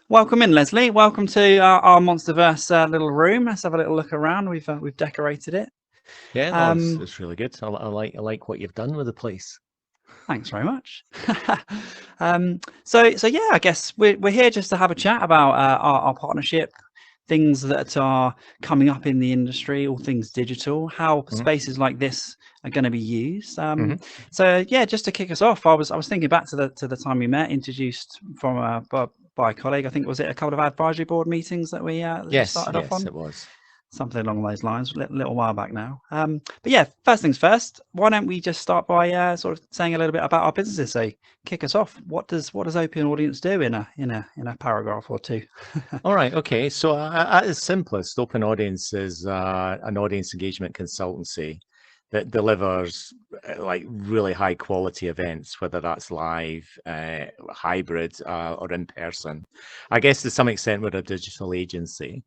Welcome in, Leslie. Welcome to our Monsterverse little room. Let's have a little look around. We've decorated it. Yeah, no, Um, it's really good. I like what you've done with the place. Thanks very much. So yeah, I guess we're here just to have a chat about our partnership, things that are coming up in the industry, all things digital, how hmm spaces like this are going to be used. hmm So yeah, just to kick us off, I was thinking back to the time we met, introduced from by a colleague. I think was it a couple of advisory board meetings that we Yes, started off yes, on. it was. Something along those lines, a little while back now. But yeah, first things first. Why don't we just start by sort of saying a little bit about our businesses? So kick us off. What does Open Audience do in a paragraph or two? All right, okay. So at its simplest, Open Audience is an audience engagement consultancy that delivers like really high quality events, whether that's live, hybrid, or in person. I guess to some extent we're a digital agency,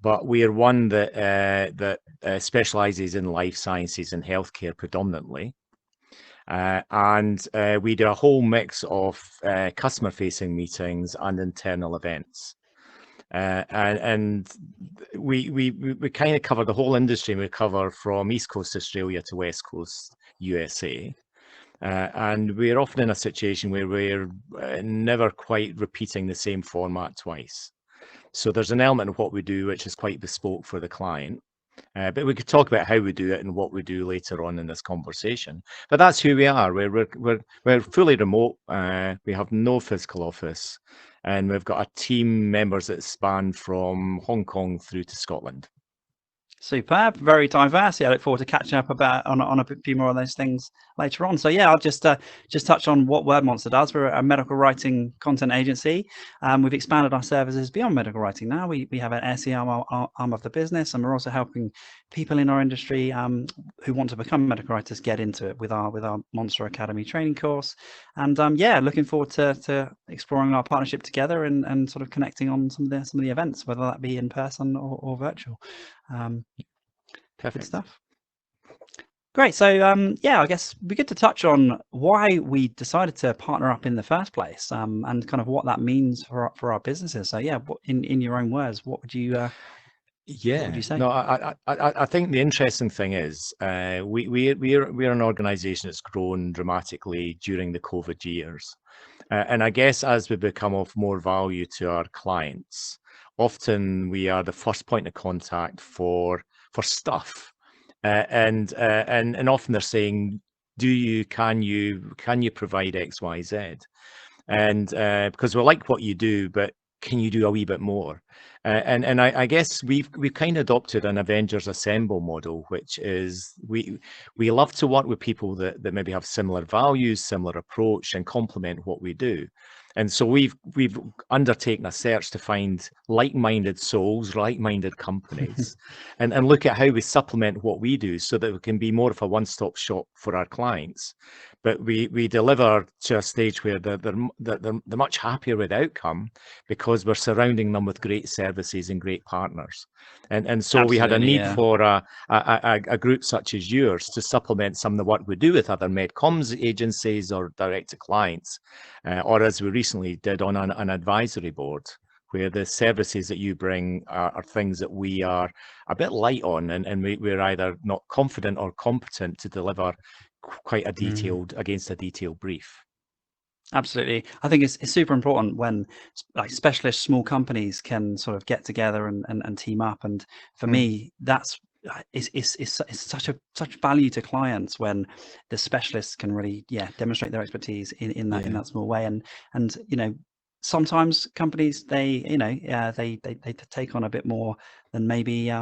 but we are one that specializes in life sciences and healthcare predominantly. And we do a whole mix of customer-facing meetings and internal events. And we kind of cover the whole industry. We cover from East Coast Australia to West Coast USA. And we're often in a situation where we're never quite repeating the same format twice. So there's an element of what we do which is quite bespoke for the client. But we could talk about how we do it and what we do later on in this conversation. But that's who we are. We're fully remote. We have no physical office, and we've got a team members that span from Hong Kong through to Scotland. Superb, very diverse. Yeah, I look forward to catching up about on a few more of those things later on. So yeah, I'll just touch on what Word Monster does. We're a medical writing content agency. We've expanded our services beyond medical writing now. We have an SEO arm of the business, and we're also helping people in our industry who want to become medical writers get into it with our Monster Academy training course. And yeah, looking forward to exploring our partnership together and sort of connecting on some of the events, whether that be in person or virtual. Um, Good Perfect. stuff. Great. So, yeah, I guess it'd be good to touch on why we decided to partner up in the first place, and kind of what that means for our businesses. So, yeah, in your own words, what would you Yeah, say? no, I think the interesting thing is we're an organisation that's grown dramatically during the COVID years, and I guess as we become of more value to our clients, often we are the first point of contact for stuff, and often they're saying, can you provide X, Y, Z? And because we like what you do, but can you do a wee bit more? And I guess we've kind of adopted an Avengers Assemble model, which is we love to work with people that maybe have similar values, similar approach, and complement what we do. And so we've undertaken a search to find like-minded souls, like-minded companies, and look at how we supplement what we do so that we can be more of a one-stop shop for our clients. But we deliver to a stage where they're much happier with outcome because we're surrounding them with great services and great partners. And so we had a Absolutely, need yeah. for a group such as yours to supplement some of the work we do with other medcoms agencies or direct to clients, or as we recently did on an advisory board, where the services that you bring are things that we are a bit light on, and we're either not confident or competent to deliver quite a Mm. detailed against a detailed brief. Absolutely. I think it's super important when like specialist small companies can sort of get together and team up. And for Mm, me, that's it's such value to clients when the specialists can really, yeah, demonstrate their expertise in yeah, that small way. And sometimes companies they take on a bit more than maybe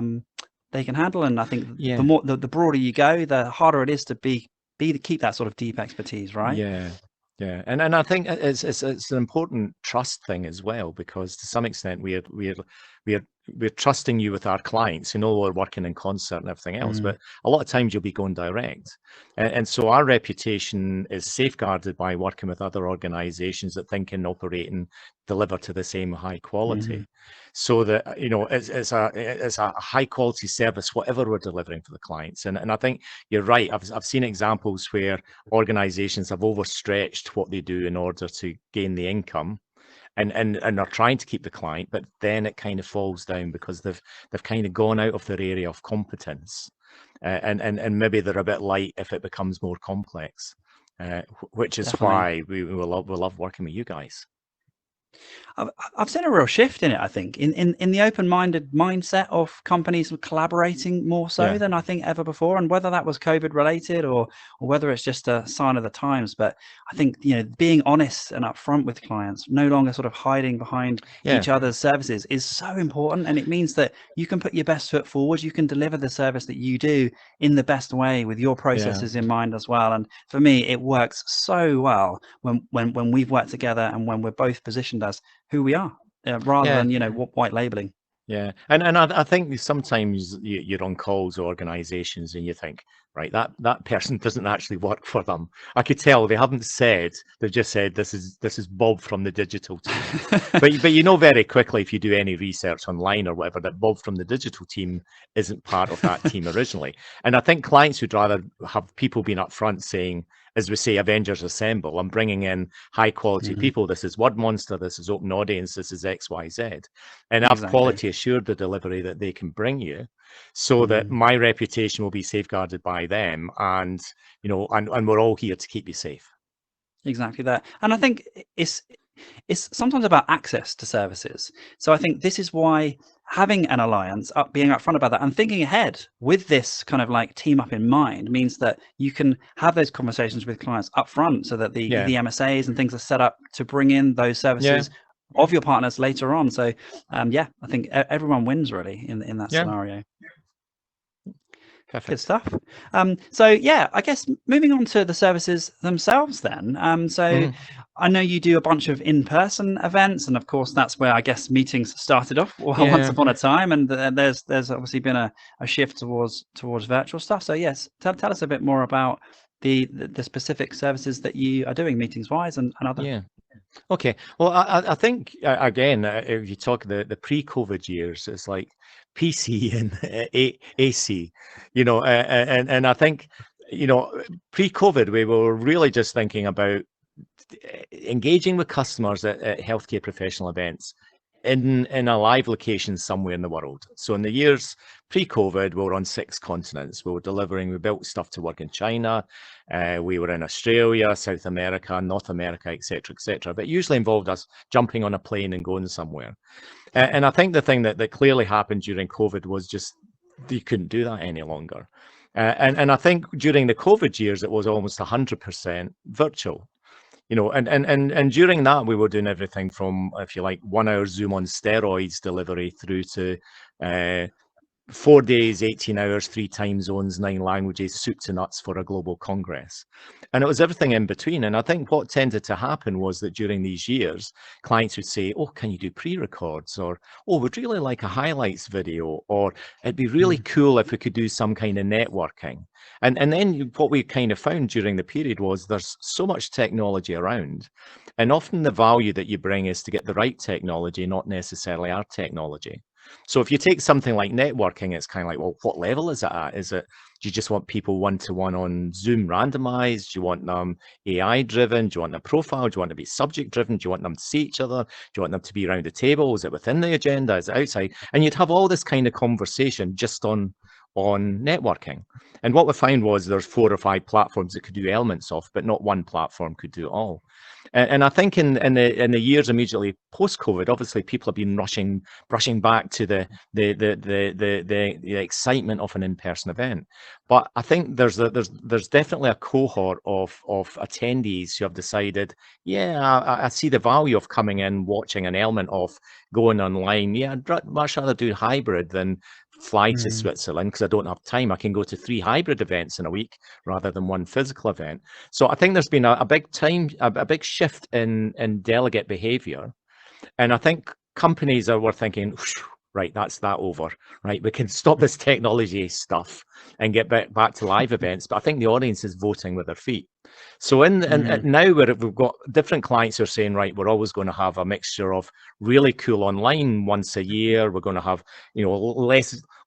they can handle. And I think the yeah, more the broader you go, the harder it is to keep that sort of deep expertise, right? yeah, yeah. And I think it's an important trust thing as well, because to some extent we're we're trusting you with our clients. You know, we're working in concert and everything else, Mm. but a lot of times you'll be going direct. And so our reputation is safeguarded by working with other organizations that think and operate and deliver to the same high Mhm. quality. So that, it's a high quality service, whatever we're delivering for the clients. And I think you're right. I've seen examples where organizations have overstretched what they do in order to gain the income. and are trying to keep the client, but then it kind of falls down because they've kind of gone out of their area of competence, and maybe they're a bit light if it becomes more complex, which is Definitely. why we love working with you guys. I've seen a real shift in it, I think, in the open-minded mindset of companies collaborating more so Yeah. than I think ever before. And whether that was COVID related or whether it's just a sign of the times, but I think, you know, being honest and upfront with clients, no longer sort of hiding behind Yeah. each other's services, is so important. And it means that you can put your best foot forward. You can deliver the service that you do in the best way with your processes in mind as well. And for me, it works so well when we've worked together and when we're both positioned as who we are, rather Yeah. than, you know, white labeling. Yeah, and I think sometimes you're on calls with organisations and you think, right, that person doesn't actually work for them. I could tell they haven't said; they've just said this is Bob from the digital team. But you know very quickly if you do any research online or whatever that Bob from the digital team isn't part of that team originally. And I think clients would rather have people being upfront saying, as we say, Avengers Assemble. I'm bringing in high quality people. This is Word Monster. This is Open Audience. This is X, Y, Z. And I've Exactly. quality assured the delivery that they can bring you, so that my reputation will be safeguarded by them, and you know, and we're all here to keep you safe. Exactly that. And I think it's sometimes about access to services. So I think this is why having an alliance, being upfront about that and thinking ahead with this kind of like team up in mind, means that you can have those conversations with clients upfront so that the MSAs and things are set up to bring in those services of your partners later on. So yeah, I think everyone wins really in that scenario. Perfect. Good stuff. So yeah, I guess moving on to the services themselves then. So I know you do a bunch of in-person events, and of course that's where I guess meetings started off once upon a time, and there's obviously been a shift towards virtual stuff. So yes, tell us a bit more about the specific services that you are doing meetings wise and other. Yeah. Okay. Well, I think again, if you talk the pre-COVID years, it's like PC and AC, you know, and I think, you know, pre-COVID we were really just thinking about engaging with customers at healthcare professional events in a live location somewhere in the world. So in the years pre-COVID, we were on 6 continents. We built stuff to work in China. We were in Australia, South America, North America, etc., etc. But it usually involved us jumping on a plane and going somewhere. And I think the thing that clearly happened during COVID was just you couldn't do that any longer. And I think during the COVID years, it was almost 100% virtual. You know, and during that we were doing everything from, if you like, 1 hour Zoom on steroids delivery through to 4 days, 18 hours, 3 time zones, 9 languages, soup to nuts for a global congress. And it was everything in between. And I think what tended to happen was that during these years, clients would say, oh, can you do pre-records? Or, oh, we'd really like a highlights video. Or it'd be really cool if we could do some kind of networking. And then what we kind of found during the period was there's so much technology around. And often the value that you bring is to get the right technology, not necessarily our technology. So if you take something like networking, it's kind of like, well, what level is it at? Do you just want people one-to-one on Zoom randomized? Do you want them AI driven? Do you want them profile? Do you want them to be subject driven? Do you want them to see each other? Do you want them to be around the table? Is it within the agenda? Is it outside? And you'd have all this kind of conversation just on networking. And what we found was there's 4 or 5 platforms that could do elements of, but not one platform could do it all. And I think in the years immediately post COVID, obviously people have been rushing back to the excitement of an in-person event. But I think there's definitely a cohort of attendees who have decided, yeah, I see the value of coming in, watching an element of going online. Yeah, I'd much rather do hybrid than fly to Switzerland because I don't have time. I can go to 3 hybrid events in a week rather than 1 physical event. So I think there's been a big shift in delegate behavior. And I think companies were thinking, right, that's that over, right? We can stop this technology stuff and get back to live events. But I think the audience is voting with their feet. So now we've got different clients who are saying, right, we're always going to have a mixture of really cool online once a year. We're going to have, you know,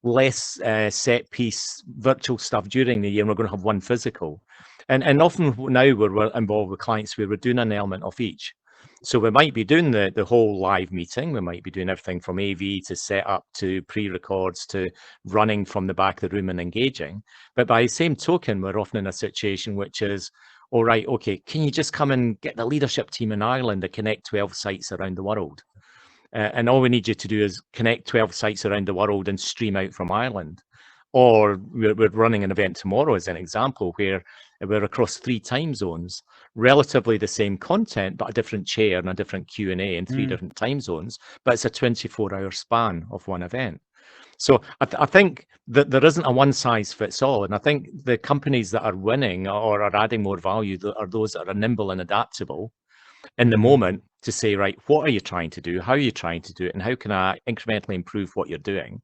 less set piece virtual stuff during the year. And we're going to have 1 physical. And often now we're involved with clients where we're doing an element of each. So we might be doing the whole live meeting. We might be doing everything from AV to setup to pre-records to running from the back of the room and engaging. But by the same token, we're often in a situation which is, all right, okay, can you just come and get the leadership team in Ireland to connect 12 sites around the world? And all we need you to do is connect 12 sites around the world and stream out from Ireland. Or we're running an event tomorrow as an example where we're across 3 time zones, relatively the same content, but a different chair and a different Q&A in 3 different time zones, but it's a 24-hour span of one event. So I think that there isn't a one size fits all. And I think the companies that are winning or are adding more value are those that are nimble and adaptable in the moment to say, right, what are you trying to do? How are you trying to do it? And how can I incrementally improve what you're doing?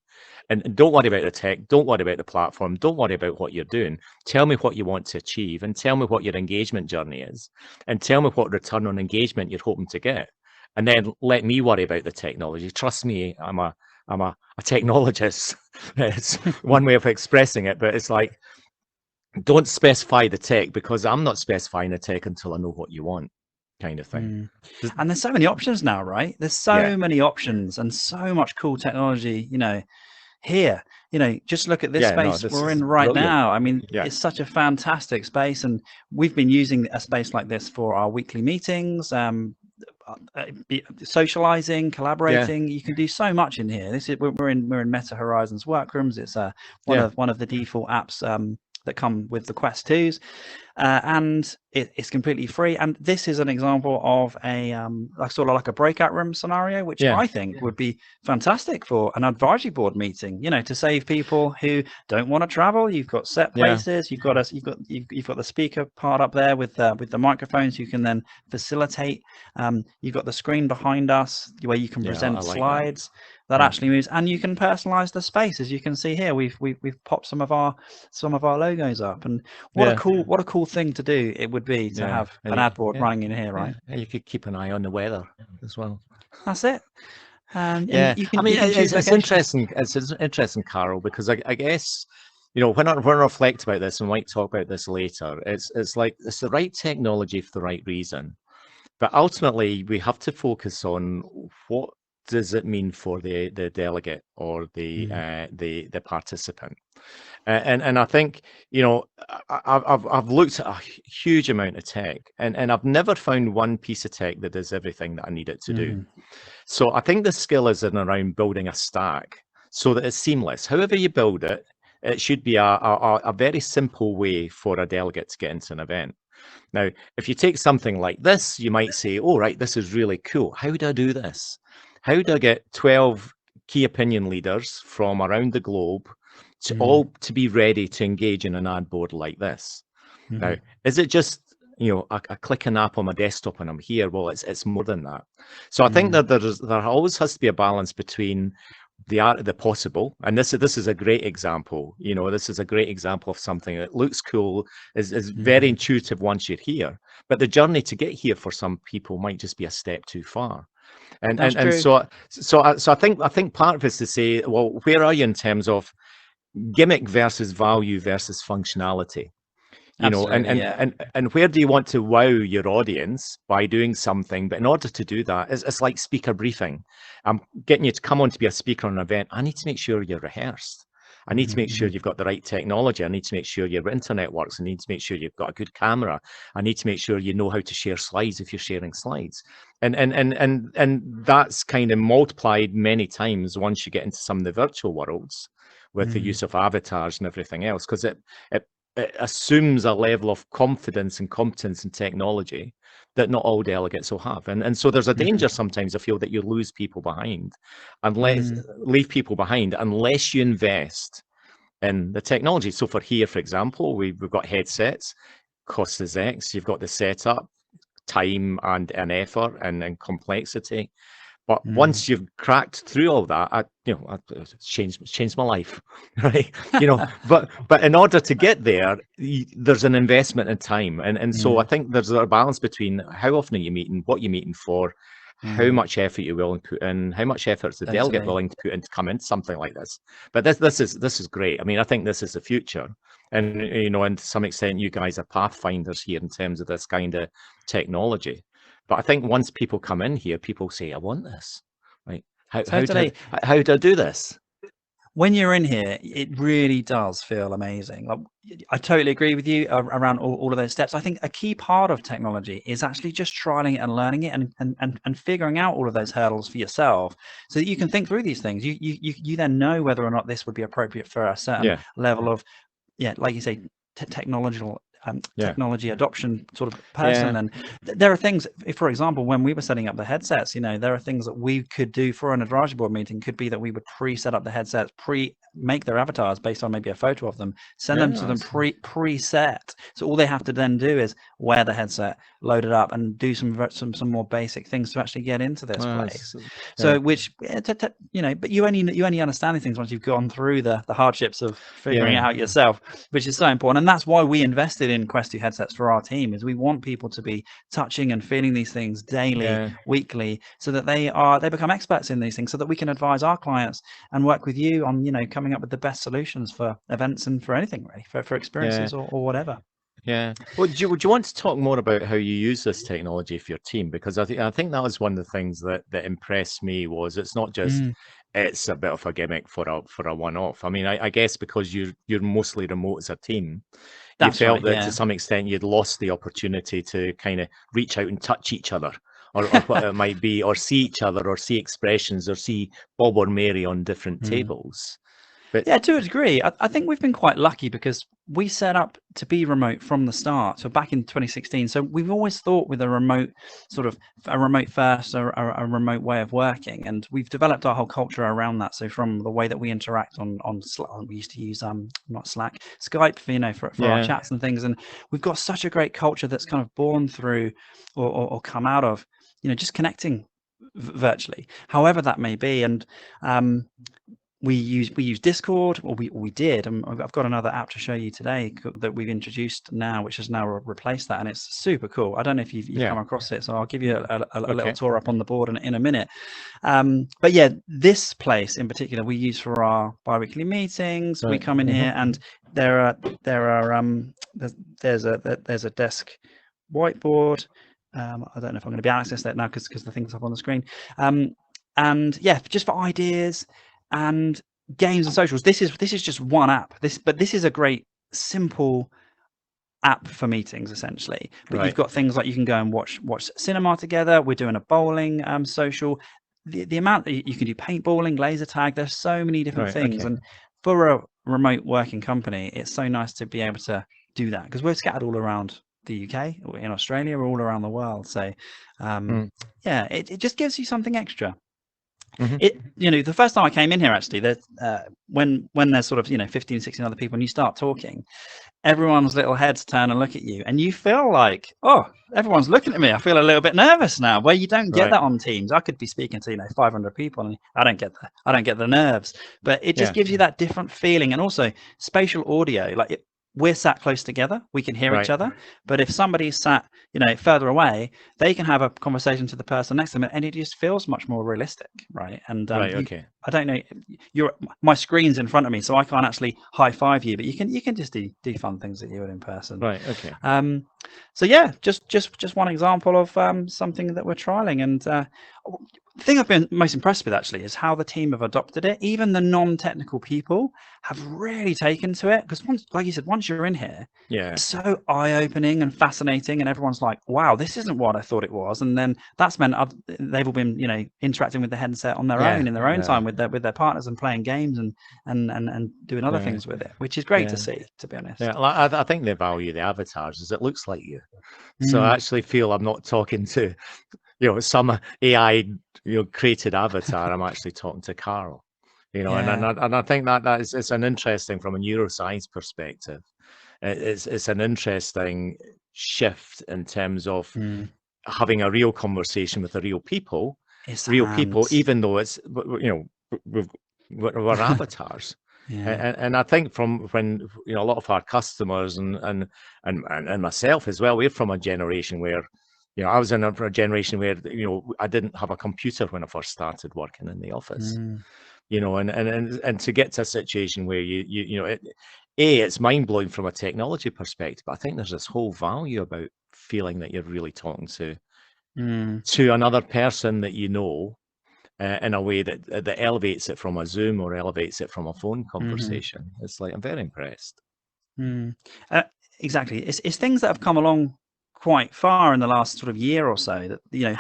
And don't worry about the tech. Don't worry about the platform. Don't worry about what you're doing. Tell me what you want to achieve and tell me what your engagement journey is and tell me what return on engagement you're hoping to get. And then let me worry about the technology. Trust me, I'm a technologist. It's one way of expressing it, but it's like, don't specify the tech because I'm not specifying the tech until I know what you want, kind of thing. And there's so many options now, right? There's so many options and so much cool technology, here. Just look at this space we're in right now. I mean, it's such a fantastic space, and we've been using a space like this for our weekly meetings, socializing, collaborating. You can do so much in here. We're in Meta Horizons workrooms. It's one of the default apps that come with the Quest 2s, and it's completely free. And this is an example of a sort of like a breakout room scenario, which I think would be fantastic for an advisory board meeting. To save people who don't want to travel. You've got set places. You've got the speaker part up there with the microphones. You can then facilitate. You've got the screen behind us where you can present slides that actually moves, and you can personalize the space. As you can see here, we've popped some of our logos up, and what a cool thing to do it would be to have an ad board running in here, right? And you could keep an eye on the weather as well. That's it. It's interesting. It's interesting, Carol, because I guess when I reflect about this, and we might talk about this later, it's like it's the right technology for the right reason, but ultimately we have to focus on what does it mean for the delegate or the participant. And I think I've looked at a huge amount of tech, and I've never found one piece of tech that does everything that I need it to do. So I think the skill is in around building a stack so that it's seamless. However you build it, it should be a very simple way for a delegate to get into an event. Now, if you take something like this, you might say, oh, right, this is really cool. How do I do this? How do I get 12 key opinion leaders from around the globe to be ready to engage in an ad board like this? Now, is it just a click an app on my desktop and I'm here? Well, it's more than that. So I think that there always has to be a balance between the art of the possible, and this is a great example. This is a great example of something that looks cool, is very intuitive once you're here, but the journey to get here for some people might just be a step too far. And so I think part of it is to say, well, where are you in terms of gimmick versus value versus functionality? And where do you want to wow your audience by doing something? But in order to do that, it's like speaker briefing. I'm getting you to come on to be a speaker on an event. I need to make sure you're rehearsed. I need to make sure you've got the right technology. I need to make sure your internet works. I need to make sure you've got a good camera. I need to make sure you know how to share slides if you're sharing slides. And that's kind of multiplied many times once you get into some of the virtual worlds with the use of avatars and everything else, because it assumes a level of confidence and competence in technology that not all delegates will have. And so there's a danger sometimes, I feel, that you lose people behind, leave people behind unless you invest in the technology. So for here, for example, we've got headsets, cost is X, you've got the setup, time and effort and complexity. But once you've cracked through all that, it's changed my life, right? But in order to get there, there's an investment in time, and so I think there's a balance between how often are you meeting, what you're meeting for, how much effort you're willing to put in, how much effort is the delegate willing to put in to come into something like this. But this is great. I mean, I think this is the future, and and to some extent, you guys are pathfinders here in terms of this kind of technology. But I think once people come in here, people say, I want this. Right. Totally. How do I do this? When you're in here, it really does feel amazing. Like, I totally agree with you around all of those steps. I think a key part of technology is actually just trialing it and learning it and figuring out all of those hurdles for yourself so that you can think through these things. You then know whether or not this would be appropriate for a certain level of, like you say, technological technology adoption sort of person. And there are things, for example, when we were setting up the headsets, there are things that we could do for an advisory board meeting. Could be that we would pre-set up the headsets, make their avatars based on maybe a photo of them, send them to them preset. So all they have to then do is wear the headset, load it up, and do some more basic things to actually get into this place. So which but you only understand these things once you've gone through the hardships of figuring it out yourself, which is so important. And that's why we invested in Quest 2 headsets for our team, is we want people to be touching and feeling these things daily, weekly, so that they become experts in these things, so that we can advise our clients and work with you on coming up with the best solutions for events and for anything really, for experiences or whatever. Yeah. Well, do you want to talk more about how you use this technology for your team? Because I think that was one of the things that impressed me, was it's not just it's a bit of a gimmick for a one-off. I mean, I guess because you're mostly remote as a team, you felt that to some extent you'd lost the opportunity to kind of reach out and touch each other, or what it might be, or see each other, or see expressions, or see Bob or Mary on different tables. But yeah, to a degree, I think we've been quite lucky because we set up to be remote from the start. So back in 2016, so we've always thought with a remote first, or a remote way of working, and we've developed our whole culture around that. So from the way that we interact on Slack, we used to use not Slack, Skype for our chats and things, and we've got such a great culture that's kind of born through or come out of just connecting virtually, however that may be. And we use Discord, or we did, and I've got another app to show you today that we've introduced now, which has now replaced that, and it's super cool. I don't know if you've come across it, so I'll give you a little tour up on the board in a minute. But yeah, this place in particular we use for our bi-weekly meetings. We come in here, and there's a desk whiteboard. I don't know if I'm going to be able to access that now because the thing's up on the screen. And yeah, just for ideas and games and socials. This is just one app. But this is a great simple app for meetings essentially. But you've got things like you can go and watch cinema together. We're doing a bowling social. The amount that you can do paintballing, laser tag. There's so many different things. And for a remote working company, it's so nice to be able to do that, because we're scattered all around the UK, in Australia, we're all around the world. So yeah, it just gives you something extra. The first time I came in here, actually, when there's sort of 15, 16 other people and you start talking, everyone's little heads turn and look at you, and you feel like, oh, everyone's looking at me. I feel a little bit nervous now, where you don't get that on Teams. I could be speaking to 500 people and I don't get the nerves, but it just gives you that different feeling. And also spatial audio, like we're sat close together, we can hear each other, but if somebody's sat further away, they can have a conversation to the person next to them, and it just feels much more realistic, right? And I don't know, my screen's in front of me, so I can't actually high five you, but you can just do fun things that you would in person. So yeah, just one example of something that we're trialing. And the thing I've been most impressed with actually is how the team have adopted it. Even the non-technical people have really taken to it, because like you said, once you're in here, it's so eye-opening and fascinating, and everyone's like, wow, this isn't what I thought it was. And then that's meant they've all been interacting with the headset on their own, in their own time with their partners, and playing games and doing other things with it, which is great to see, to be honest. I think they value the avatars, as it looks like you. So I actually feel I'm not talking to some AI created avatar. I'm actually talking to Carl, and I think that is, it's an interesting, from a neuroscience perspective, it's an interesting shift in terms of having a real conversation with the real people, even though it's we're avatars. And I think from when a lot of our customers and myself as well, we're from a generation where I was in a generation where I didn't have a computer when I first started working in the office. And to get to a situation where it's mind-blowing from a technology perspective, but I think there's this whole value about feeling that you're really talking to to another person that you know, in a way that elevates it from a Zoom or elevates it from a phone conversation. It's like, I'm very impressed. Mm. Uh, exactly. It's things that have come along quite far in the last sort of year or so. That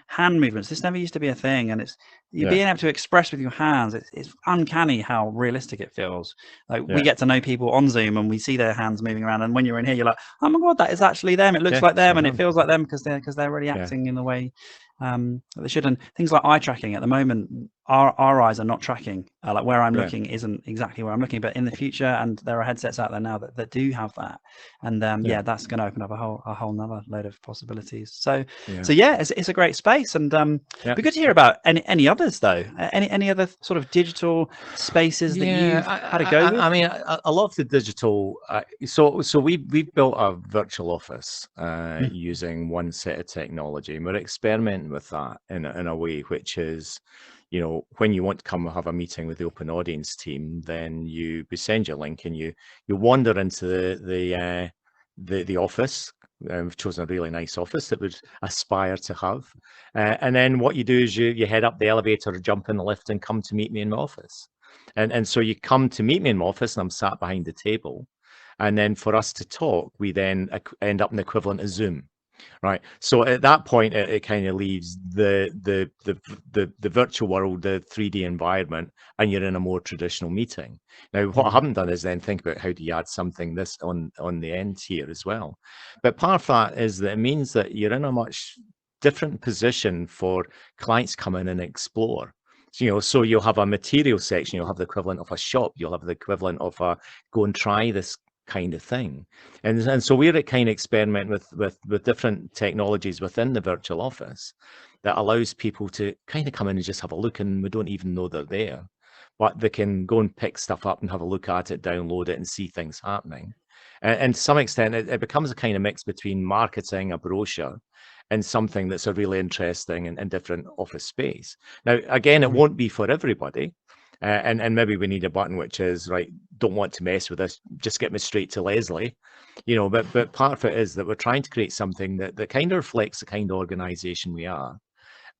hand movements. This never used to be a thing, and it's you Yeah, being able to express with your hands. It's uncanny how realistic it feels. Like we yeah, get to know people on Zoom, and we see their hands moving around, and when you're in here, you're like, oh my god, that is actually them. It looks yeah, like it's them, like and it them. feels like them because they're really Yeah, acting in the way that they should. And things like eye tracking at the moment, our eyes are not tracking. Like where I'm yeah, looking isn't exactly where I'm looking, but in the future, and there are headsets out there now that do have that, and yeah, yeah, that's going to open up a whole nother load of possibilities. So yeah, yeah, it's a great space, and yeah. be good to hear about any others though. Any other sort of digital spaces that Yeah, you've had a go with? I mean, I love the digital. So we've built a virtual office Mm, using one set of technology, and we're experimenting with that in a way which is, when you want to come have a meeting with the open audience team, then we send you a link and you wander into the office. We've chosen a really nice office that would aspire to have, and then what you do is you head up the elevator or jump in the lift and come to meet me in my office. And so you come to meet me in my office, and I'm sat behind the table. And then for us to talk, we then end up in the equivalent of Zoom, right? So at that point, it kind of leaves the virtual world, the 3D environment, and you're in a more traditional meeting. Now, what I mm, haven't done is then think about how do you add something this on the end here as well. But part of that is that it means that you're in a much different position for clients come in and explore. So you'll have a material section, you'll have the equivalent of a shop, you'll have the equivalent of a go and try this kind of thing. And so we're at kind of experiment with different technologies within the virtual office that allows people to kind of come in and just have a look, and we don't even know they're there. But they can go and pick stuff up and have a look at it, download it, and see things happening. And to some extent, it becomes a kind of mix between marketing, a brochure, and something that's a really interesting and different office space. Now, again, it mm, won't be for everybody. And maybe we need a button which is, right, don't want to mess with this, just get me straight to Leslie. But part of it is that we're trying to create something that kind of reflects the kind of organization we are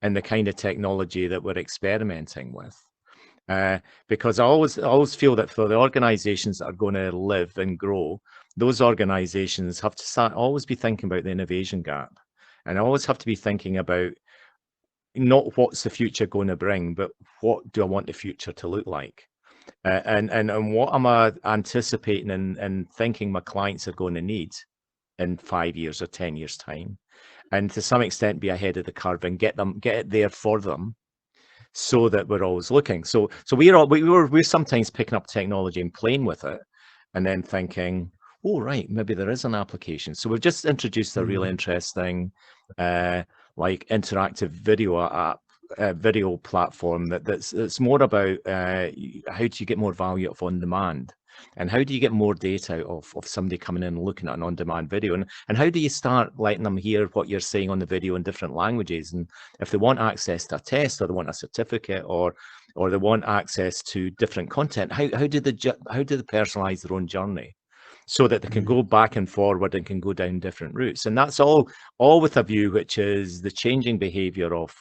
and the kind of technology that we're experimenting with. Because I always feel that for the organizations that are going to live and grow, those organizations have to always be thinking about the innovation gap. And I always have to be thinking about not what's the future going to bring, but what do I want the future to look like? And what am I anticipating and thinking my clients are going to need in 5 years or 10 years time, and to some extent be ahead of the curve and get it there for them, so that we're always looking. So we're sometimes picking up technology and playing with it, and then thinking, oh right, maybe there is an application. So we've just introduced a really mm, interesting, like interactive video app, video platform that's more about how do you get more value out of on demand, and how do you get more data out of somebody coming in and looking at an on-demand video, and how do you start letting them hear what you're saying on the video in different languages, and if they want access to a test, or they want a certificate, or they want access to different content, how do they personalize their own journey so that they can mm, go back and forward and can go down different routes? And that's all with a view, which is the changing behavior of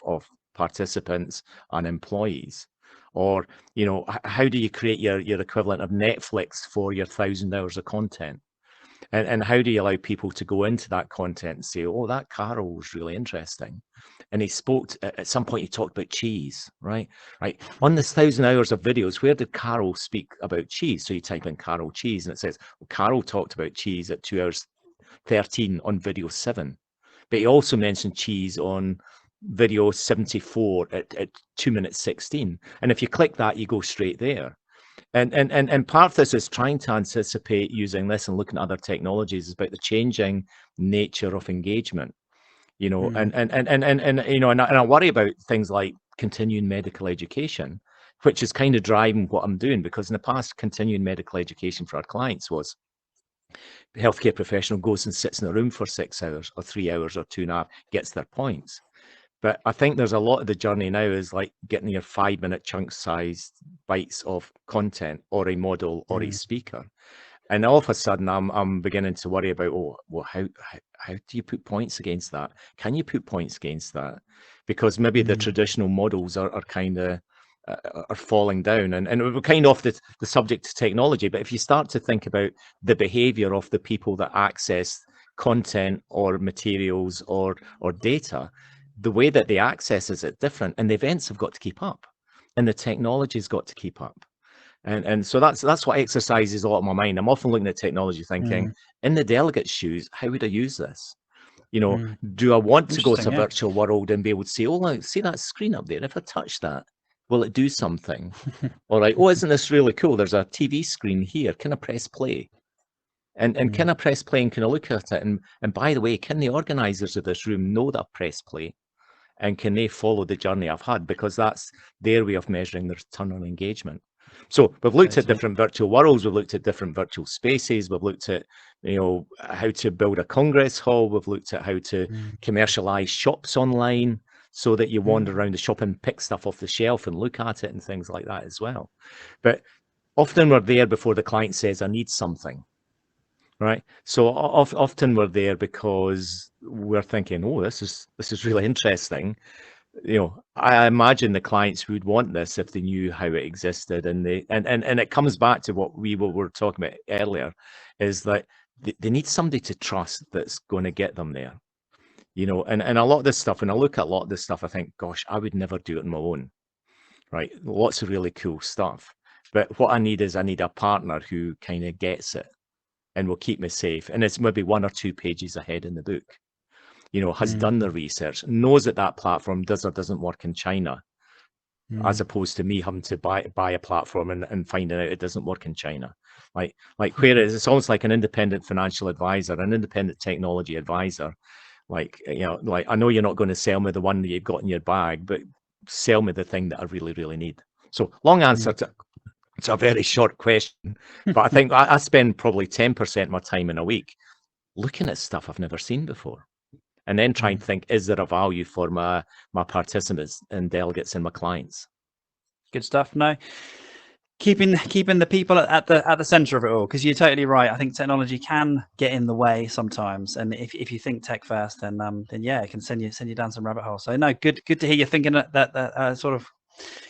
participants and employees. Or, how do you create your equivalent of Netflix for your 1,000 hours of content? And how do you allow people to go into that content and say, oh, that Carol was really interesting. And he spoke at some point, he talked about cheese, right? Right. On this 1,000 hours of videos, where did Carol speak about cheese? So you type in Carol cheese, and it says, well, Carol talked about cheese at 2 hours 13 on video 7. But he also mentioned cheese on video 74 at 2 minutes 16. And if you click that, you go straight there. And part of this is trying to anticipate using this and looking at other technologies is about the changing nature of engagement, mm, and I worry about things like continuing medical education, which is kind of driving what I'm doing, because in the past, continuing medical education for our clients was the healthcare professional goes and sits in a room for 6 hours or 3 hours or 2.5, gets their points. But I think there's a lot of the journey now is like getting your 5-minute chunk sized bites of content or a model or a mm, speaker. And all of a sudden, I'm beginning to worry about, oh, well, how do you put points against that? Can you put points against that? Because maybe the traditional models are kind of are falling down, and we're kind of off the subject of technology. But if you start to think about the behaviour of the people that access content or materials or data, the way that they access is different, and the events have got to keep up, and the technology's got to keep up. And so that's what exercises a lot of my mind. I'm often looking at technology thinking, in the delegate's shoes, how would I use this? You know, do I want to go to Interesting, a yeah. virtual world and be able to say, oh, look, see that screen up there? If I touch that, will it do something? All right, oh, isn't this really cool? There's a TV screen here. Can I press play? And can I press play and can I look at it? And by the way, can the organisers of this room know that I've pressed play? And can they follow the journey I've had? Because that's their way of measuring the return on engagement. So we've looked at different virtual worlds, we've looked at different virtual spaces, we've looked at, you know, how to build a congress hall, we've looked at how to commercialize shops online so that you wander around the shop and pick stuff off the shelf and look at it and things like that as well. But often we're there before the client says, I need something. Right. So often we're there because we're thinking, oh, this is really interesting. You know, I imagine the clients would want this if they knew how it existed, and it comes back to what we were talking about earlier, is that they need somebody to trust that's going to get them there. You know, and a lot of this stuff, when I look at a lot of this stuff, I think, gosh, I would never do it on my own. Right. Lots of really cool stuff. But what I need is a partner who kind of gets it and will keep me safe. And it's maybe 1 or 2 pages ahead in the book. You know, has done the research, knows that that platform does or doesn't work in China, as opposed to me having to buy a platform and finding out it doesn't work in China. Like where it's almost like an independent financial advisor, an independent technology advisor. Like, you know, like, I know you're not going to sell me the one that you've got in your bag, but sell me the thing that I really, really need. So long answer to it's a very short question, but I think I spend probably 10% of my time in a week looking at stuff I've never seen before, and then trying to think, is there a value for my participants and delegates and my clients? Good stuff. No, keeping the people at the center of it all, because you're totally right. I think technology can get in the way sometimes, and if you think tech first, then yeah, it can send you down some rabbit holes. So no, good to hear you thinking that sort of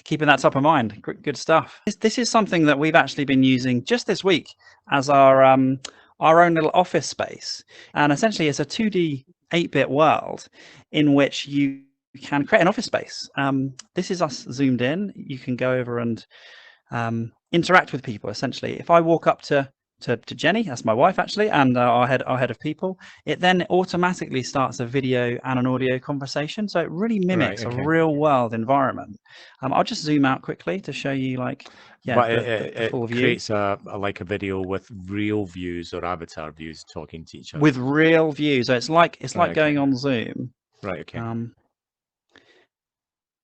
keeping that top of mind. Good stuff. This is something that we've actually been using just this week as our own little office space, and essentially it's a 2D 8-bit world in which you can create an office space. This is us zoomed in. You can go over and interact with people. Essentially, if I walk up to Jenny, that's my wife actually, and our head of people, it then automatically starts a video and an audio conversation. So it really mimics a real world environment. I'll just zoom out quickly to show you, like, yeah, but the full view. Creates like a video with real views or avatar views talking to each other. With real views. So it's like going on Zoom. Right. Okay.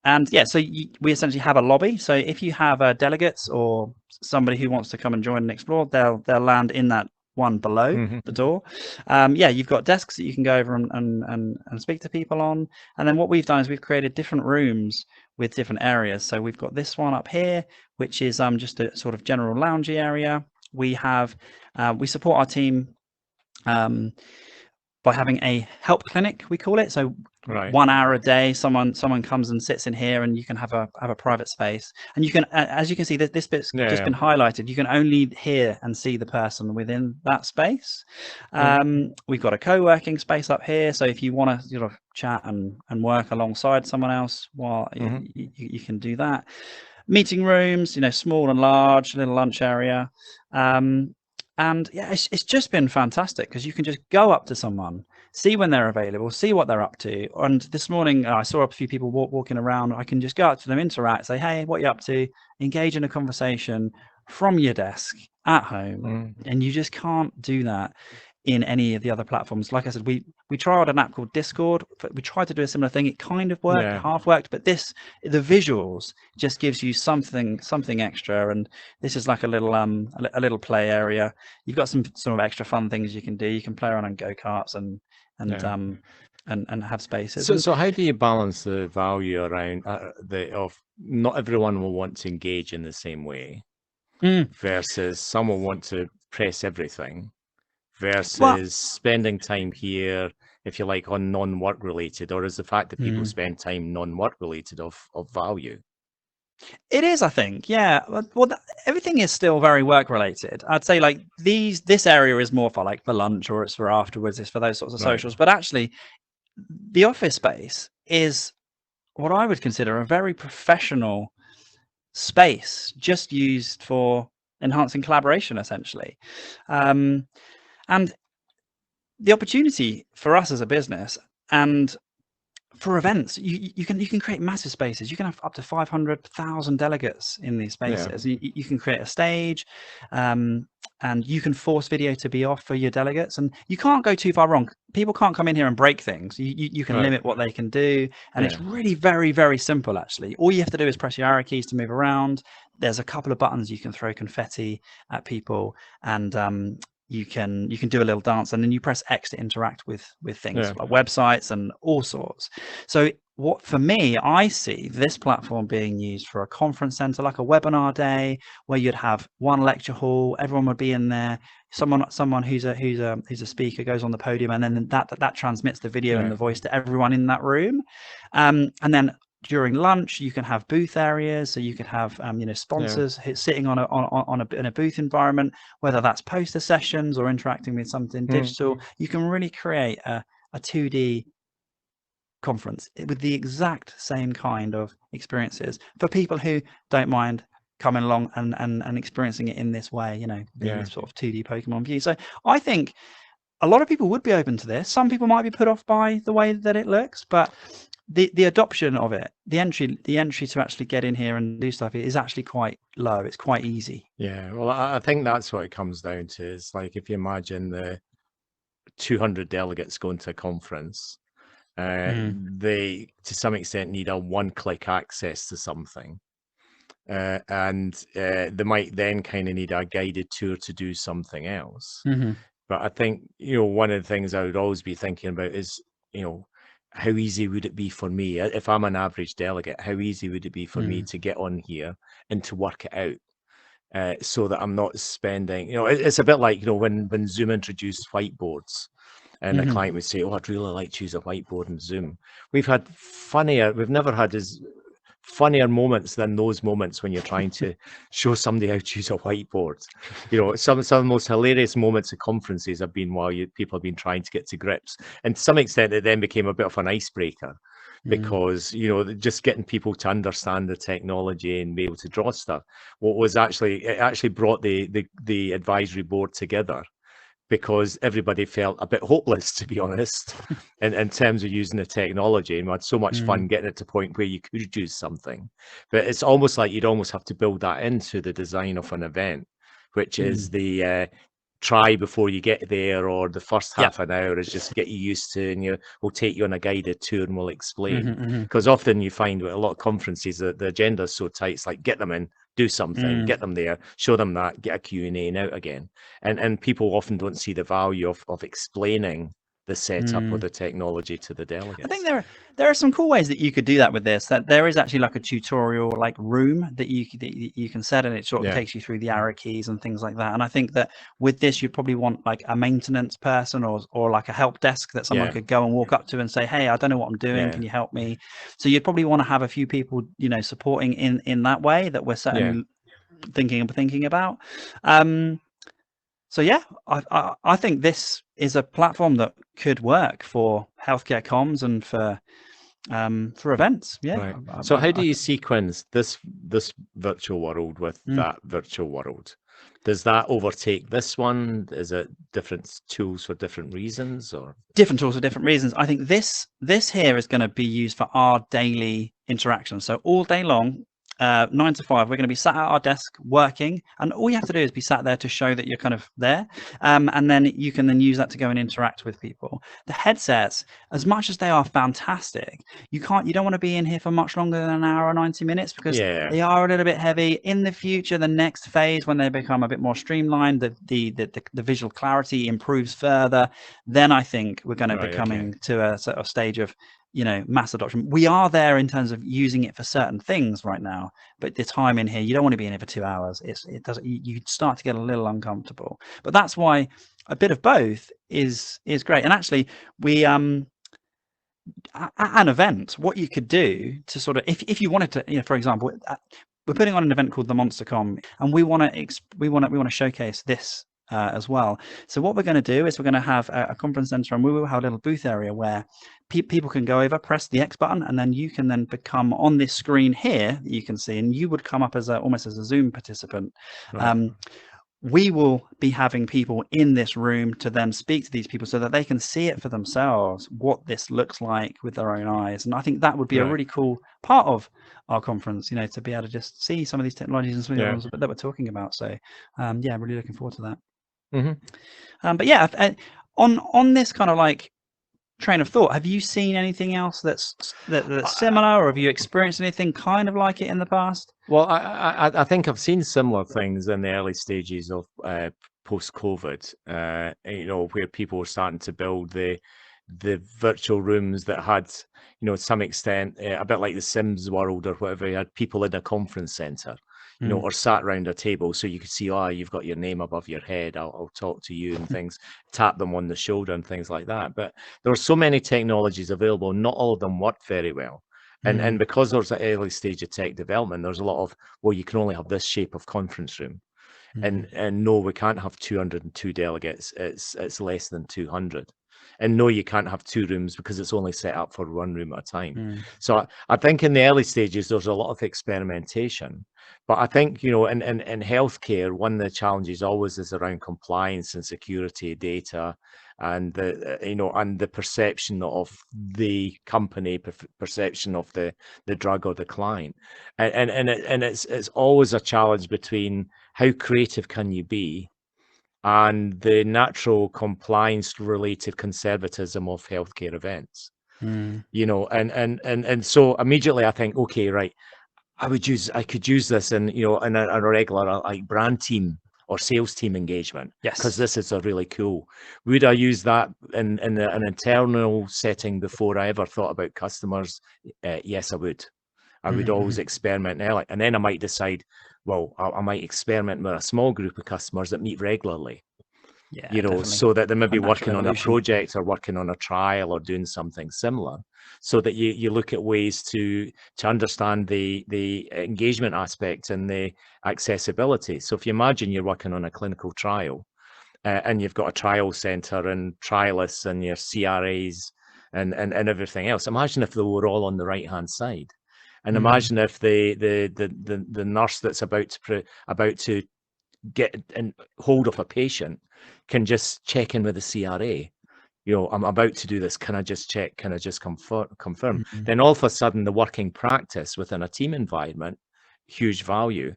And yeah, so we essentially have a lobby. So if you have delegates or somebody who wants to come and join and explore, they'll land in that one below the door. Yeah, you've got desks that you can go over and speak to people on. And then what we've done is we've created different rooms with different areas. So we've got this one up here, which is just a sort of general loungy area. We have we support our team by having a help clinic, we call it. So 1 hour a day, someone comes and sits in here, and you can have a private space. And you can, as you can see, this bit's just been highlighted. You can only hear and see the person within that space. We've got a co-working space up here, so if you want to sort of chat and work alongside someone else, while you can do that. Meeting rooms, small and large, little lunch area. And yeah, it's just been fantastic, because you can just go up to someone, see when they're available, see what they're up to. And this morning I saw a few people walking around. I can just go up to them, interact, say, hey, what are you up to? Engage in a conversation from your desk at home. And you just can't do that in any of the other platforms. Like I said, we tried an app called Discord. We tried to do a similar thing. It kind of worked, half worked, but the visuals just gives you something extra. And this is like a little play area. You've got some sort of extra fun things you can do. You can play around on go-karts and have spaces. So how do you balance the value around of not everyone will want to engage in the same way versus some will want to press everything Well, versus spending time here, if you like, on non-work related, or is the fact that people spend time non-work related of value? it is, I think. Yeah. Well, everything is still very work related. I'd say like this area is more for like for lunch, or it's for afterwards, it's for those sorts of Right. socials. But actually, the office space is what I would consider a very professional space, just used for enhancing collaboration, essentially. And the opportunity for us as a business and for events, you can create massive spaces. You can have up to 500,000 delegates in these Yeah. spaces. You can create a stage, and you can force video to be off for your delegates, and you can't go too far wrong. People can't come in here and break things. You can Right. limit what they can do, and it's Yeah. really very, very simple. Actually, all you have to do is press your arrow keys to move around. There's a couple of buttons you can throw confetti at people, and you can do a little dance, and then you press X to interact with things Yeah. like websites and all sorts. So what, for me, I see this platform being used for a conference center, like a webinar day, where you'd have one lecture hall, everyone would be in there, someone who's a speaker goes on the podium, and then that transmits the video and Yeah. the voice to everyone in that room. And then during lunch, you can have booth areas, so you could have sponsors sitting on in a booth environment, whether that's poster sessions or interacting with something digital. You can really create a 2D conference with the exact same kind of experiences for people who don't mind coming along and experiencing it in this way, being this sort of 2D Pokemon view. So I think a lot of people would be open to this. Some people might be put off by the way that it looks, but the adoption of it, the entry to actually get in here and do stuff is actually quite low. It's quite easy. Yeah. Well, I think that's what it comes down to. Is like, if you imagine the 200 delegates going to a conference, they to some extent need a one-click access to something. And they might then kind of need a guided tour to do something else. But I think, one of the things I would always be thinking about is, how easy would it be for me, if I'm an average delegate, how easy would it be for me to get on here and to work it out, so that I'm not spending, it's a bit like, when Zoom introduced whiteboards. And the client would say, "Oh, I'd really like to use a whiteboard in Zoom." We've never had as funnier moments than those moments when you're trying to show somebody how to use a whiteboard. Some of the most hilarious moments at conferences have been while people have been trying to get to grips. And to some extent, it then became a bit of an icebreaker, because just getting people to understand the technology and be able to draw stuff. It actually brought the advisory board together, because everybody felt a bit hopeless, to be honest, in terms of using the technology. And we had so much fun getting it to a point where you could use something. But it's almost like you'd almost have to build that into the design of an event, which is the try before you get there, or the first half an hour is just get you used to, and we'll take you on a guided tour and we'll explain. Because often you find with a lot of conferences that the agenda is so tight, it's like, get them in, do something, get them there, show them that, get a Q&A and out again. And people often don't see the value of explaining the setup of the technology to the delegates. I think there are some cool ways that you could do that with this. That there is actually like a tutorial like room that you can set, and it sort of takes you through the arrow keys and things like that. And I think that with this, you'd probably want like a maintenance person or like a help desk that someone could go and walk up to and say, "Hey, I don't know what I'm doing. Can you help me?" So you'd probably want to have a few people, supporting in that way that we're certainly thinking about. So yeah, I think this is a platform that could work for healthcare comms and for events. Yeah. Right. So how do you sequence this virtual world with that virtual world? Does that overtake this one? Is it different tools for different reasons, or different tools for different reasons? I think this here is going to be used for our daily interaction. So all day long, 9 to 5, we're going to be sat at our desk working, and all you have to do is be sat there to show that you're kind of there, and then you can then use that to go and interact with people. The headsets, as much as they are fantastic, you don't want to be in here for much longer than an hour or 90 minutes, because they are a little bit heavy. In the future, the next phase, when they become a bit more streamlined, the visual clarity improves further, then I think we're going to be coming to a sort of stage of mass adoption. We are there in terms of using it for certain things right now, but the time in here, you don't want to be in it for 2 hours. It doesn't. You start to get a little uncomfortable. But that's why a bit of both is great. And actually, we at an event, what you could do to sort of, if you wanted to, for example, we're putting on an event called the MonsterCom, and we want to showcase this as well. So what we're going to do is we're going to have a conference center, and we will have a little booth area where people can go over, press the X button, and then you can then become on this screen here that you can see, and you would come up as almost as a Zoom participant. Right. We will be having people in this room to then speak to these people so that they can see it for themselves, what this looks like with their own eyes. And I think that would be a really cool part of our conference, to be able to just see some of these technologies and some of the ones that we're talking about. So yeah, really looking forward to that. Mm-hmm. But yeah, on this kind of like train of thought, have you seen anything else that's similar, or have you experienced anything kind of like it in the past? Well, I think I've seen similar things in the early stages of post-COVID, where people were starting to build the virtual rooms that had, to some extent, a bit like the Sims world or whatever. You had people in a conference center, or sat around a table, so you could see, you've got your name above your head. I'll talk to you and things, tap them on the shoulder and things like that. But there are so many technologies available, not all of them work very well. And because there's an early stage of tech development, there's a lot of, you can only have this shape of conference room. And no, we can't have 202 delegates. It's less than 200. And no, you can't have 2 rooms because it's only set up for 1 room at a time. So I think in the early stages, there's a lot of experimentation. But I think, in healthcare, one of the challenges always is around compliance and security data, and the perception of the company, perception of the drug or the client, and it's always a challenge between how creative can you be and the natural compliance related conservatism of healthcare events. And so immediately I think, okay, right, I could use this in a regular like brand team or sales team engagement, because this is a really cool. Would I use that in an internal setting before I ever thought about customers? Yes, I would. I would always experiment early, and then I might decide, well, I might experiment with a small group of customers that meet regularly. So that they may be working on a project or working on a trial or doing something similar, so that you look at ways to understand the engagement aspect and the accessibility. So if you imagine you're working on a clinical trial, and you've got a trial center and trialists and your CRAs and everything else, imagine if they were all on the right hand side, and imagine if the nurse that's about to get in hold of a patient can just check in with the CRA. I'm about to do this. Can I just check? Can I just confirm? Then all of a sudden, the working practice within a team environment, huge value.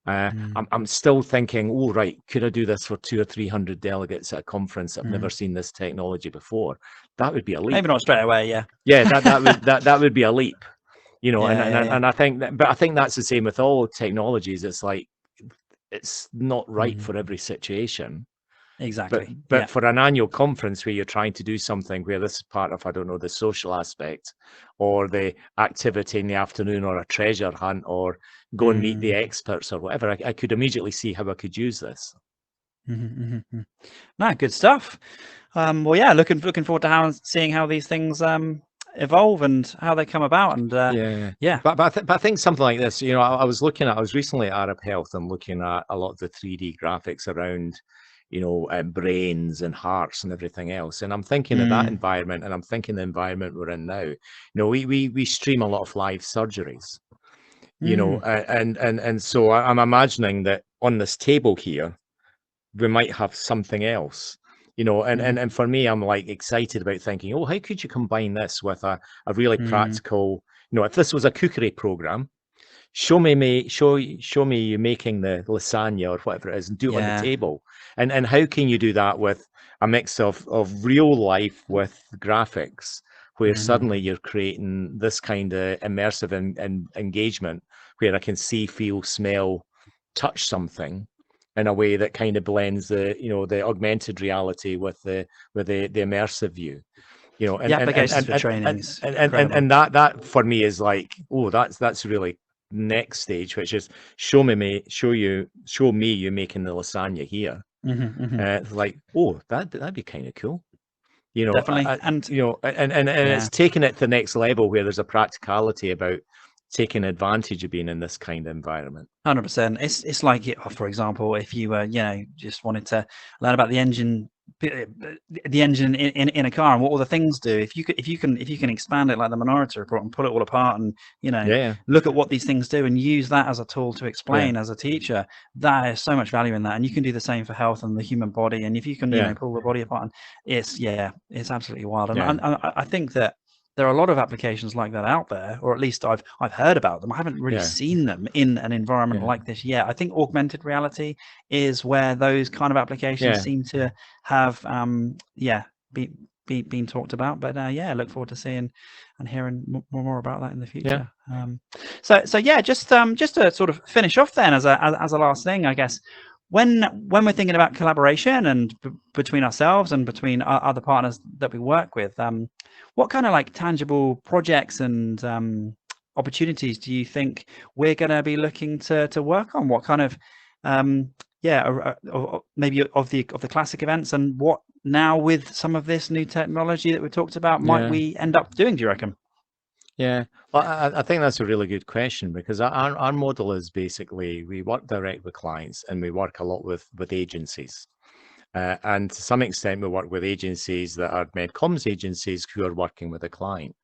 I'm still thinking, right, could I do this for 200 or 300 delegates at a conference? I've never seen this technology before. That would be a leap. Maybe not straight away, yeah. Yeah, that would be a leap. And I think that, but I think that's the same with all technologies. It's like, it's not right for every situation. Exactly. But for an annual conference where you're trying to do something where this is part of, I don't know, the social aspect or the activity in the afternoon or a treasure hunt or go and meet the experts or whatever, I could immediately see how I could use this. No, good stuff. Well, yeah, looking forward to seeing how these things evolve and how they come about. And but I think something like this, I was recently at Arab Health and looking at a lot of the 3D graphics around brains and hearts and everything else, and I'm thinking of that environment, and I'm thinking the environment we're in now. We stream a lot of live surgeries, and so I'm imagining that on this table here we might have something else. And for me, I'm like excited about thinking, how could you combine this with a really practical, if this was a cookery program, show me you making the lasagna or whatever it is, and do it on the table. And how can you do that with a mix of real life with graphics, where suddenly you're creating this kind of immersive engagement where I can see, feel, smell, touch something in a way that kind of blends the augmented reality with the immersive view. you know, The applications for training is incredible. and that for me is like, oh, that's really next stage, which is show me you making the lasagna here. It's like, oh, that'd be kind of cool. You know, Definitely. And you know, and yeah, it's taking it to the next level where there's a practicality about taking advantage of being in this kind of environment. 100%. It's like, for example, if you just wanted to learn about the engine, the engine in a car and what all the things do. If you can expand it like the Minority Report and pull it all apart and Yeah, look at what these things do and use that as a tool to yeah, explain as a teacher, there is so much value in that. And you can do the same for health and the human body. And if you can yeah, pull the body apart, and it's absolutely wild. And yeah, I think that there are a lot of applications like that out there, or at least I've heard about them. I haven't really yeah, seen them in an environment yeah, like this yet. I think augmented reality is where those kind of applications yeah, seem to have been talked about. But I look forward to seeing and hearing more about that in the yeah, future. So yeah, just to sort of finish off then as a last thing, I guess. When we're thinking about collaboration and between ourselves and between other partners that we work with, what kind of like tangible projects and opportunities do you think we're going to be looking to work on? What kind of or maybe of the classic events, and what now with some of this new technology that we talked about might yeah. we end up doing, do you reckon? Yeah, well, I think that's a really good question because our model is basically we work direct with clients and we work a lot with agencies. And to some extent, we work with agencies that are medcoms agencies who are working with a client.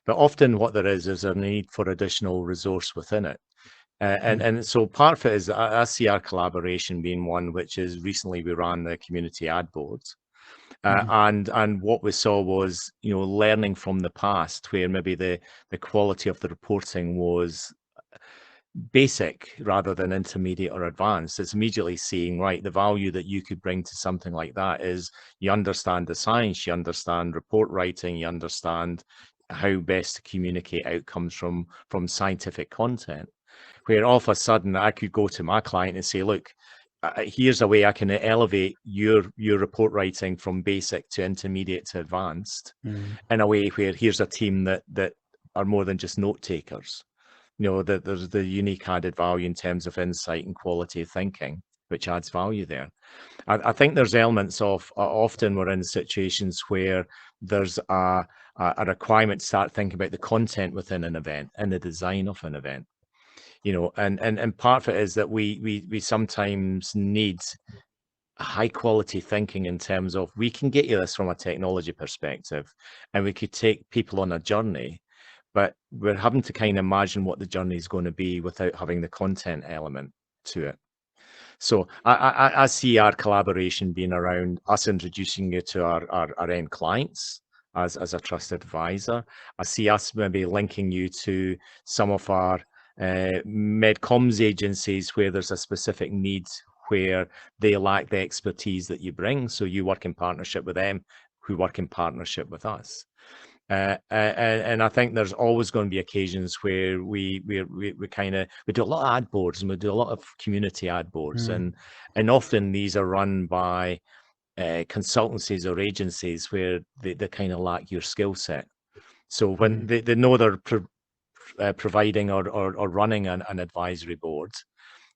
But often what there is a need for additional resource within it. And so part of it is I see our collaboration being one, which is recently we ran the community ad boards. Mm-hmm. And what we saw was, learning from the past where maybe the quality of the reporting was basic rather than intermediate or advanced. It's immediately seeing, right, the value that you could bring to something like that is you understand the science, you understand report writing, you understand how best to communicate outcomes from scientific content. Where all of a sudden I could go to my client and say, look, here's a way I can elevate your report writing from basic to intermediate to advanced in a way where here's a team that are more than just note takers. That there's the unique added value in terms of insight and quality of thinking, which adds value there. I think there's elements of often we're in situations where there's a requirement to start thinking about the content within an event and the design of an event. And part of it is that we sometimes need high quality thinking in terms of we can get you this from a technology perspective and we could take people on a journey, but we're having to kind of imagine what the journey is going to be without having the content element to it. So I see our collaboration being around us introducing you to our end clients as a trusted advisor. I see us maybe linking you to some of our medcoms agencies where there's a specific need where they lack the expertise that you bring. So you work in partnership with them who work in partnership with us. And I think there's always going to be occasions where we do a lot of ad boards and we do a lot of community ad boards, and often these are run by consultancies or agencies where they kind of lack your skill set. So when they know they're providing or running an advisory board,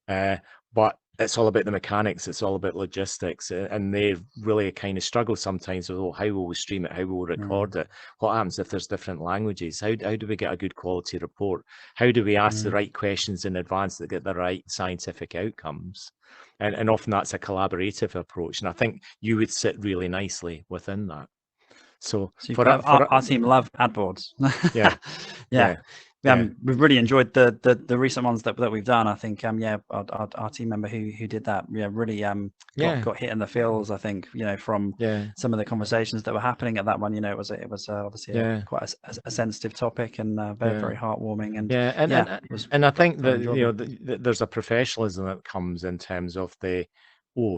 but it's all about the mechanics, it's all about logistics, and they really kind of struggle sometimes with, how will we stream it, how will we record it, what happens if there's different languages, how do we get a good quality report, how do we ask the right questions in advance that get the right scientific outcomes, and often that's a collaborative approach, and I think you would sit really nicely within that. So Superb. Our team love ad boards. yeah, yeah. yeah. We've really enjoyed the recent ones that we've done. I think our team member who did that really got hit in the feels. I think from some of the conversations that were happening at that one. It was obviously quite a sensitive topic and very heartwarming and and I think that enjoyable. there's a professionalism that comes in terms of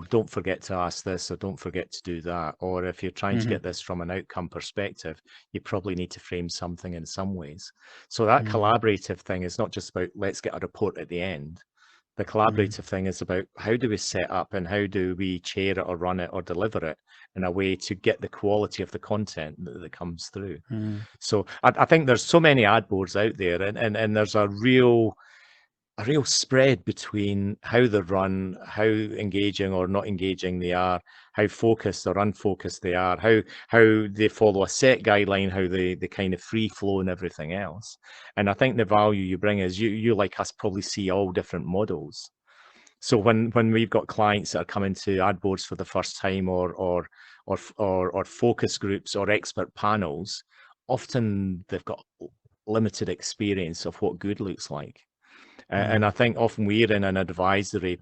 don't forget to ask this or don't forget to do that, or if you're trying to get this from an outcome perspective, you probably need to frame something in some ways. So that collaborative thing is not just about let's get a report at the end, The collaborative thing is about how do we set up and how do we chair it or run it or deliver it in a way to get the quality of the content that comes through. So I think there's so many ad boards out there, and there's a real spread between how they're run, how engaging or not engaging they are, how focused or unfocused they are, how they follow a set guideline, how they kind of free flow and everything else. And I think the value you bring is you like us probably see all different models. So when we've got clients that are coming to ad boards for the first time, or focus groups or expert panels, often they've got limited experience of what good looks like. And I think often we're in an advisory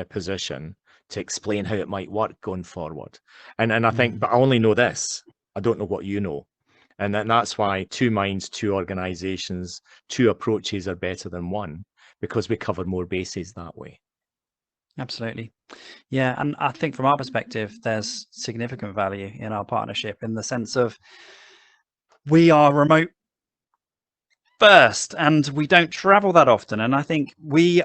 position to explain how it might work going forward. And I think, but I only know this. I don't know what you know. And that's why two minds, two organizations, two approaches are better than one, because we cover more bases that way. Absolutely. Yeah. And I think from our perspective, there's significant value in our partnership, in the sense of we are remote first and we don't travel that often. And I think we're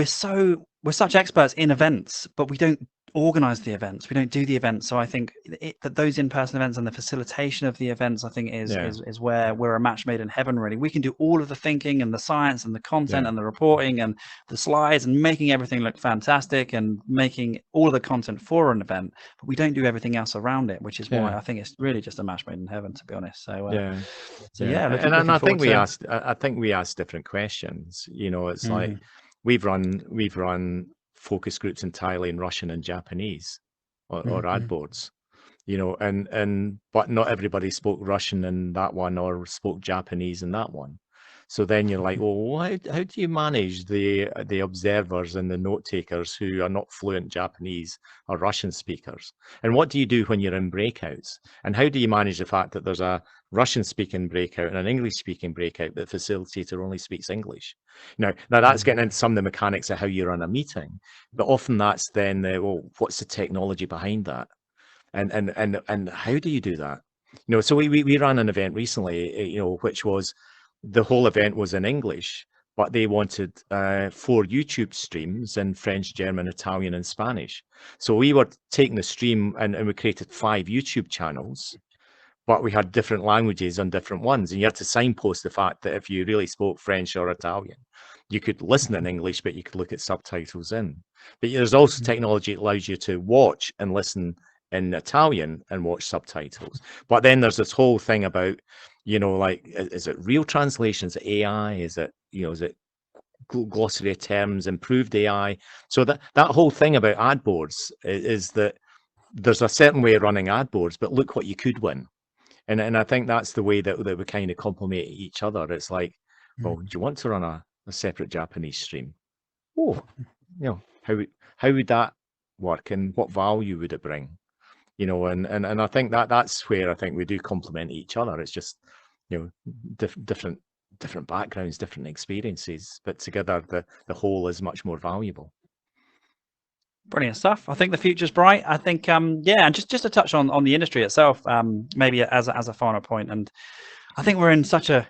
such experts in events, but we don't organize the events. We don't do the events. So I think that those in-person events and the facilitation of the events, I think is where we're a match made in heaven, really. We can do all of the thinking and the science and the content and the reporting and the slides and making everything look fantastic and making all of the content for an event, but we don't do everything else around it, which is why I think it's really just a match made in heaven, to be honest. So and I think we asked different questions. You know, it's like we've run focus groups entirely in Russian and Japanese, or ad boards, you know, and but not everybody spoke Russian in that one or spoke Japanese in that one. So then you're like, well, how do you manage the observers and the note takers who are not fluent Japanese or Russian speakers? And what do you do when you're in breakouts? And how do you manage the fact that there's a Russian speaking breakout and an English speaking breakout, but the facilitator only speaks English? Now that's getting into some of the mechanics of how you run a meeting, but often that's then what's the technology behind that, and how do you do that? You know, so we ran an event recently, you know, which was the whole event was in English, but they wanted 4 YouTube streams in French, German, Italian, and Spanish. So we were taking the stream and we created 5 YouTube channels, but we had different languages on different ones. And you had to signpost the fact that if you really spoke French or Italian, you could listen in English, but you could look at subtitles in. But there's also technology that allows you to watch and listen in Italian and watch subtitles. But then there's this whole thing about, you know, like, is it real translation? Is it AI? Is it, you know, is it glossary of terms, improved AI? So that whole thing about ad boards is that there's a certain way of running ad boards, but look what you could win. And I think that's the way that we kind of complement each other. It's like, well, do you want to run a separate Japanese stream? Oh, you know, how would that work, and what value would it bring? You know, and I think that's where I think we do complement each other. It's just, you know, different backgrounds, different experiences, but together the whole is much more valuable. Brilliant stuff. I think the future's bright. I think, and just to touch on the industry itself, maybe as a final point, and I think we're in such a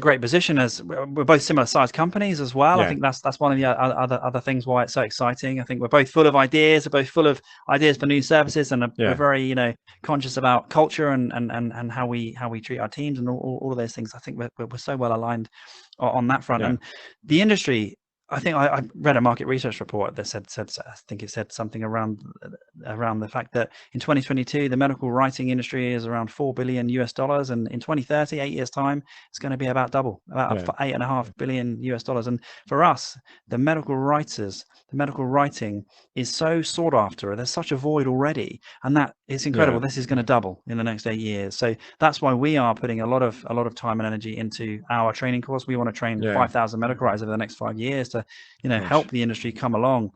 great position, as we're both similar sized companies as well. I think that's one of the other things why it's so exciting. I think we're both full of ideas. We're both full of ideas for new services, and we're very, you know, conscious about culture and how we treat our teams and all of those things. I think we're so well aligned on that front. And the industry, I think I read a market research report that said I think it said something around the fact that in 2022 the medical writing industry is around $4 billion, and in 2030, 8 years time, it's going to be about double, about $8.5 billion. And for us, the medical writing is so sought after. There's such a void already, and that it's incredible. This is going to double in the next 8 years. So that's why we are putting a lot of time and energy into our training course. We want to train 5,000 medical writers over the next 5 years to, you know, help the industry come along.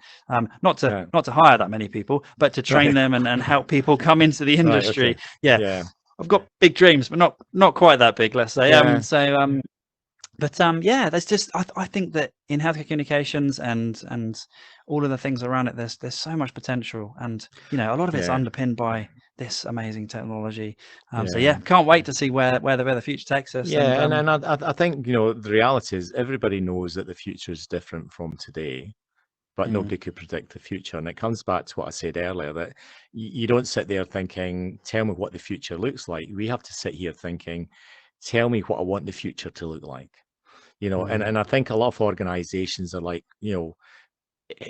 Not to hire that many people, but to train them and help people come into the industry. I've got big dreams, but not quite that big, let's say. There's just I think that in healthcare communications and all of the things around it, there's so much potential, and, you know, a lot of it's underpinned by this amazing technology. So yeah, can't wait to see where the future takes us. Yeah, and I think, you know, the reality is everybody knows that the future is different from today, but nobody could predict the future. And it comes back to what I said earlier, that you don't sit there thinking, tell me what the future looks like. We have to sit here thinking, tell me what I want the future to look like. You know, and I think a lot of organizations are like, you know,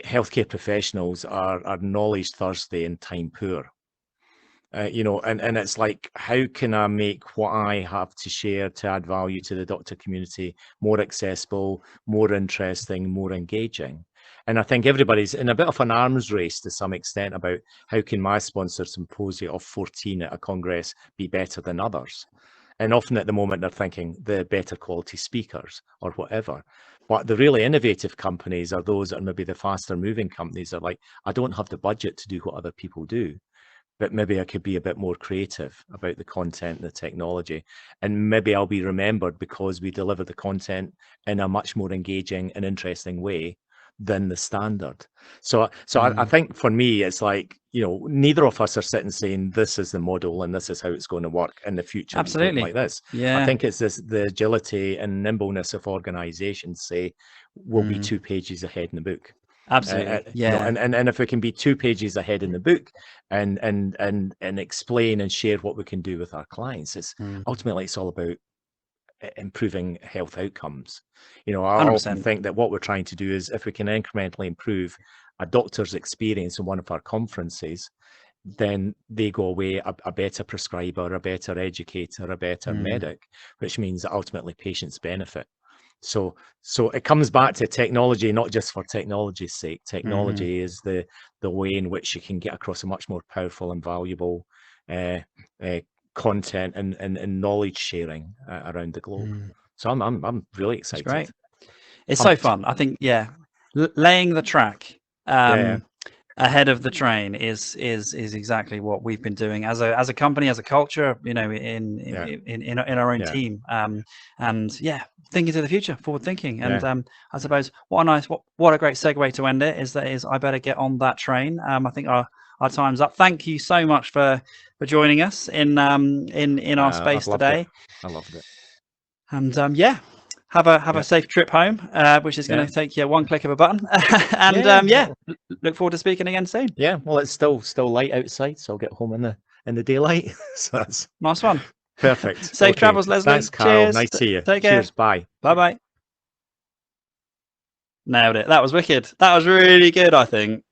healthcare professionals are knowledge thirsty and time poor. You know, and it's like, how can I make what I have to share to add value to the doctor community more accessible, more interesting, more engaging? And I think everybody's in a bit of an arms race to some extent about how can my sponsored symposia of 14 at a congress be better than others? And often at the moment they're thinking the better quality speakers or whatever. But the really innovative companies are those that are maybe the faster moving companies that are like, I don't have the budget to do what other people do, but maybe I could be a bit more creative about the content and the technology. And maybe I'll be remembered because we deliver the content in a much more engaging and interesting way than the standard. So I think for me, it's like, you know, neither of us are sitting saying this is the model and this is how it's going to work in the future. Absolutely. Like this. Yeah. I think it's the agility and nimbleness of organizations say we'll be 2 pages ahead in the book. Absolutely. You know, and if we can be 2 pages ahead in the book and explain and share what we can do with our clients, it's ultimately it's all about improving health outcomes. You know, I 100%. often think that what we're trying to do is if we can incrementally improve a doctor's experience in one of our conferences, then they go away a better prescriber, a better educator, a better medic, which means that ultimately patients benefit. So it comes back to technology, not just for technology's sake. Technology is the way in which you can get across a much more powerful and valuable content and knowledge sharing around the globe. So I'm really excited. It's great. It's so fun. I think, laying the track ahead of the train is exactly what we've been doing as a company, as a culture, you know, in our own team. And thinking to the future, forward thinking. And I suppose what a great segue to end it is I better get on that train. I think our time's up. Thank you so much for joining us in our space today. I loved it. And have a safe trip home, which is going to take you one click of a button. And look forward to speaking again soon. Yeah, well, it's still light outside, so I'll get home in the daylight. So that's nice one. Perfect. Safe travels, Leslie. Thanks, Carol. Cheers. Nice to see you. Take care. Cheers. Bye. Bye. Nailed it. That was wicked. That was really good, I think.